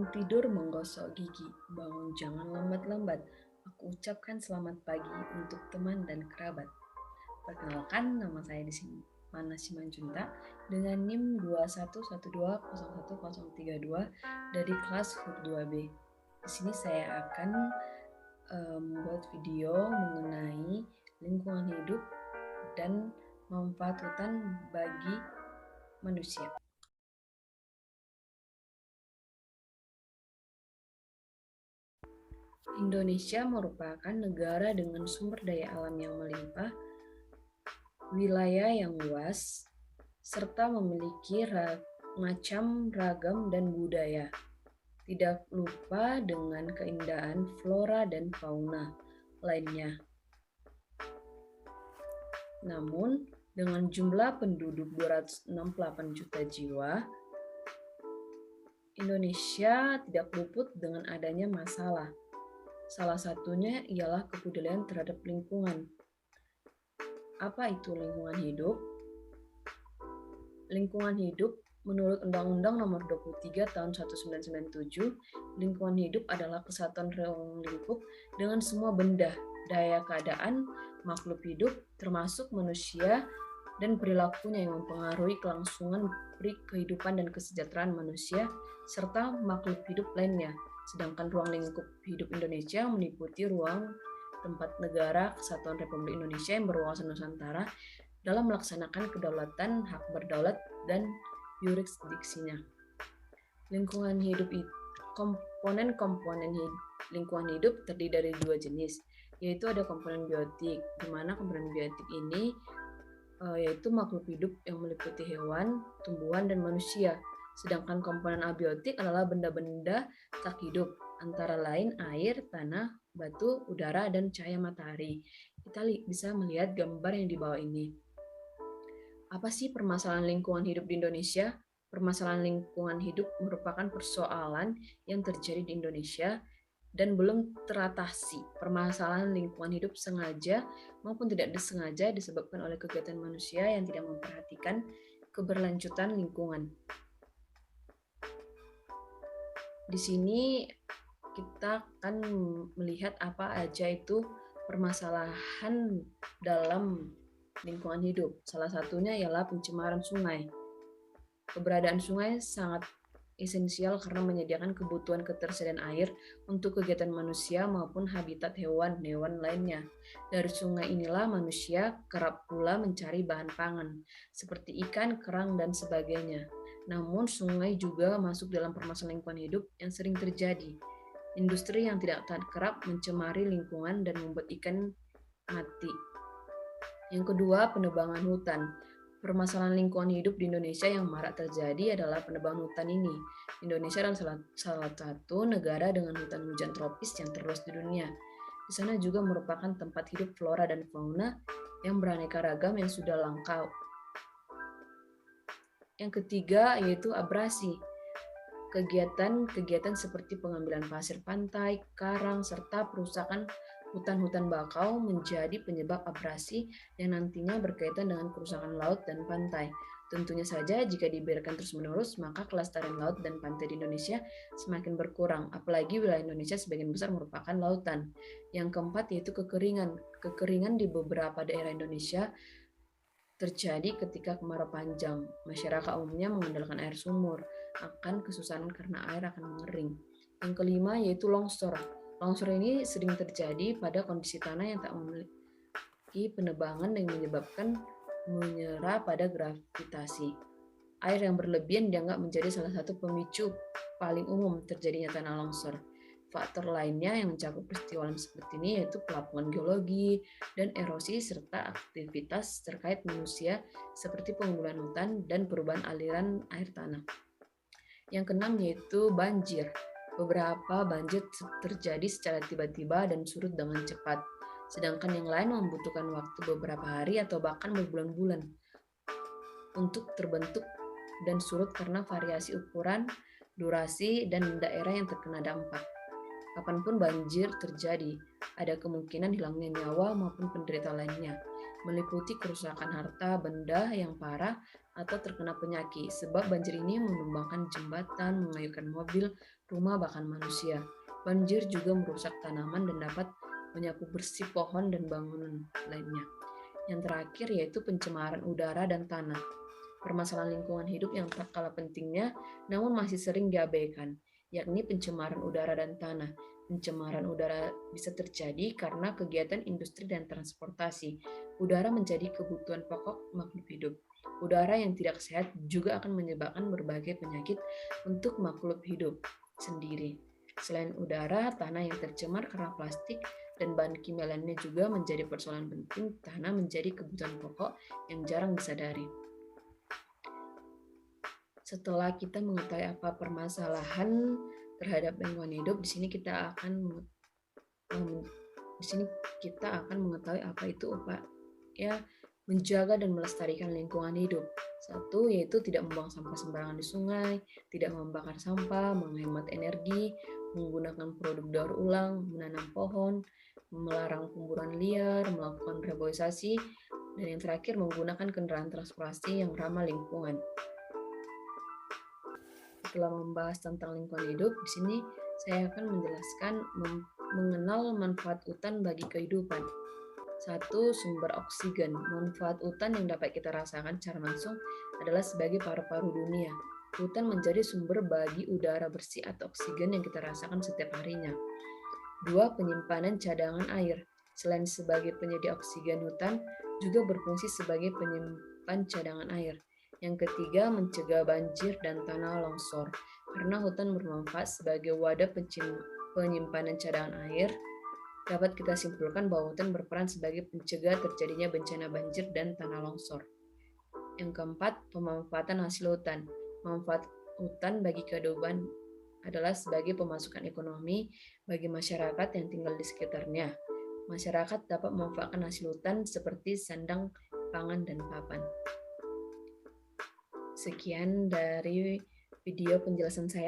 tidur menggosok gigi, bangun jangan lambat-lambat. Aku ucapkan selamat pagi untuk teman dan kerabat. Perkenalkan, nama saya di sini Mana Simanjunta dengan NIM 2112011032 dari kelas HUT 2B. Di sini saya akan membuat video mengenai lingkungan hidup dan manfaat hutan bagi manusia. Indonesia merupakan negara dengan sumber daya alam yang melimpah, wilayah yang luas, serta memiliki macam ragam dan budaya. Tidak lupa dengan keindahan flora dan fauna lainnya. Namun, dengan jumlah penduduk 268 juta jiwa, Indonesia tidak luput dengan adanya masalah. Salah satunya ialah kepedulian terhadap lingkungan. Apa itu lingkungan hidup? Lingkungan hidup menurut Undang-Undang Nomor 23 Tahun 1997, lingkungan hidup adalah kesatuan ruang lingkup dengan semua benda, daya keadaan, makhluk hidup, termasuk manusia, dan perilakunya yang mempengaruhi kelangsungan kehidupan dan kesejahteraan manusia, serta makhluk hidup lainnya. Sedangkan ruang lingkup hidup Indonesia meliputi ruang tempat negara Kesatuan Republik Indonesia yang berwawasan Nusantara dalam melaksanakan kedaulatan, hak berdaulat, dan yurisdiksinya. Lingkungan hidup komponen-komponen lingkungan hidup terdiri dari dua jenis, yaitu ada komponen biotik, di mana komponen biotik ini yaitu makhluk hidup yang meliputi hewan, tumbuhan, dan manusia. Sedangkan komponen abiotik adalah benda-benda tak hidup, antara lain air, tanah, batu, udara, dan cahaya matahari. Kita bisa melihat gambar yang di bawah ini. Apa sih permasalahan lingkungan hidup di Indonesia? Permasalahan lingkungan hidup merupakan persoalan yang terjadi di Indonesia dan belum teratasi. Permasalahan lingkungan hidup sengaja maupun tidak disengaja disebabkan oleh kegiatan manusia yang tidak memperhatikan keberlanjutan lingkungan. Di sini kita akan melihat apa aja itu permasalahan dalam lingkungan hidup. Salah satunya ialah pencemaran sungai. Keberadaan sungai sangat esensial karena menyediakan kebutuhan ketersediaan air untuk kegiatan manusia maupun habitat hewan-hewan lainnya. Dari sungai inilah manusia kerap pula mencari bahan pangan, seperti ikan, kerang, dan sebagainya. Namun sungai juga masuk dalam permasalahan lingkungan hidup yang sering terjadi. Industri yang tidak kerap mencemari lingkungan dan membuat ikan mati. Yang kedua, penebangan hutan. Permasalahan lingkungan hidup di Indonesia yang marak terjadi adalah penebangan hutan ini. Indonesia adalah salah satu negara dengan hutan hujan tropis yang terluas di dunia. Di sana juga merupakan tempat hidup flora dan fauna yang beraneka ragam yang sudah langka. Yang ketiga yaitu abrasi. Kegiatan seperti pengambilan pasir pantai, karang, serta perusakan hutan-hutan bakau menjadi penyebab abrasi yang nantinya berkaitan dengan kerusakan laut dan pantai. Tentunya saja jika dibiarkan terus-menerus, maka kelestarian laut dan pantai di Indonesia semakin berkurang, apalagi wilayah Indonesia sebagian besar merupakan lautan. Yang keempat yaitu kekeringan. Kekeringan di beberapa daerah Indonesia terjadi ketika kemarau panjang. Masyarakat umumnya mengandalkan air sumur, akan kesusahan karena air akan mengering. Yang kelima yaitu longsor. Longsor ini sering terjadi pada kondisi tanah yang tak memiliki penebangan yang menyebabkan menyerah pada gravitasi. Air yang berlebihan dianggap menjadi salah satu pemicu paling umum terjadinya tanah longsor. Faktor lainnya yang mencakup peristiwa alam seperti ini yaitu pelapukan geologi dan erosi serta aktivitas terkait manusia seperti penggundulan hutan dan perubahan aliran air tanah. Yang keenam yaitu banjir. Beberapa banjir terjadi secara tiba-tiba dan surut dengan cepat, sedangkan yang lain membutuhkan waktu beberapa hari atau bahkan berbulan-bulan untuk terbentuk dan surut karena variasi ukuran, durasi, dan daerah yang terkena dampak. Kapanpun banjir terjadi, ada kemungkinan hilangnya nyawa maupun penderita lainnya. meliputi kerusakan harta benda yang parah atau terkena penyakit. Sebab banjir ini menumbangkan jembatan, mengayukan mobil, rumah, bahkan manusia. Banjir juga merusak tanaman dan dapat menyapu bersih pohon dan bangunan lainnya. Yang terakhir yaitu pencemaran udara dan tanah. Permasalahan lingkungan hidup yang tak kalah pentingnya namun masih sering diabaikan, yakni pencemaran udara dan tanah. Pencemaran udara bisa terjadi karena kegiatan industri dan transportasi. Udara menjadi kebutuhan pokok makhluk hidup. Udara yang tidak sehat juga akan menyebabkan berbagai penyakit untuk makhluk hidup sendiri. Selain udara, tanah yang tercemar karena plastik dan bahan kimia lainnya juga menjadi persoalan penting. Tanah menjadi kebutuhan pokok yang jarang disadari. Setelah kita mengetahui apa permasalahan terhadap lingkungan hidup, di sini kita akan mengetahui apa itu upaya menjaga dan melestarikan lingkungan hidup. Satu, yaitu tidak membuang sampah sembarangan di sungai, tidak membakar sampah, menghemat energi, menggunakan produk daur ulang, menanam pohon, melarang pemburuan liar, melakukan reboisasi, dan yang terakhir menggunakan kendaraan transportasi yang ramah lingkungan. Setelah membahas tentang lingkungan hidup, di sini saya akan menjelaskan mengenal manfaat hutan bagi kehidupan. Satu, sumber oksigen. Manfaat hutan yang dapat kita rasakan secara langsung adalah sebagai paru-paru dunia. Hutan menjadi sumber bagi udara bersih atau oksigen yang kita rasakan setiap harinya. Dua, penyimpanan cadangan air. Selain sebagai penyedia oksigen, hutan juga berfungsi sebagai penyimpan cadangan air. Yang ketiga, mencegah banjir dan tanah longsor. Karena hutan bermanfaat sebagai wadah penyimpanan cadangan air, dapat kita simpulkan bahwa hutan berperan sebagai pencegah terjadinya bencana banjir dan tanah longsor. Yang keempat, pemanfaatan hasil hutan. Manfaat hutan bagi kehidupan adalah sebagai pemasukan ekonomi bagi masyarakat yang tinggal di sekitarnya. Masyarakat dapat memanfaatkan hasil hutan seperti sandang, pangan, dan papan. Sekian dari video penjelasan saya.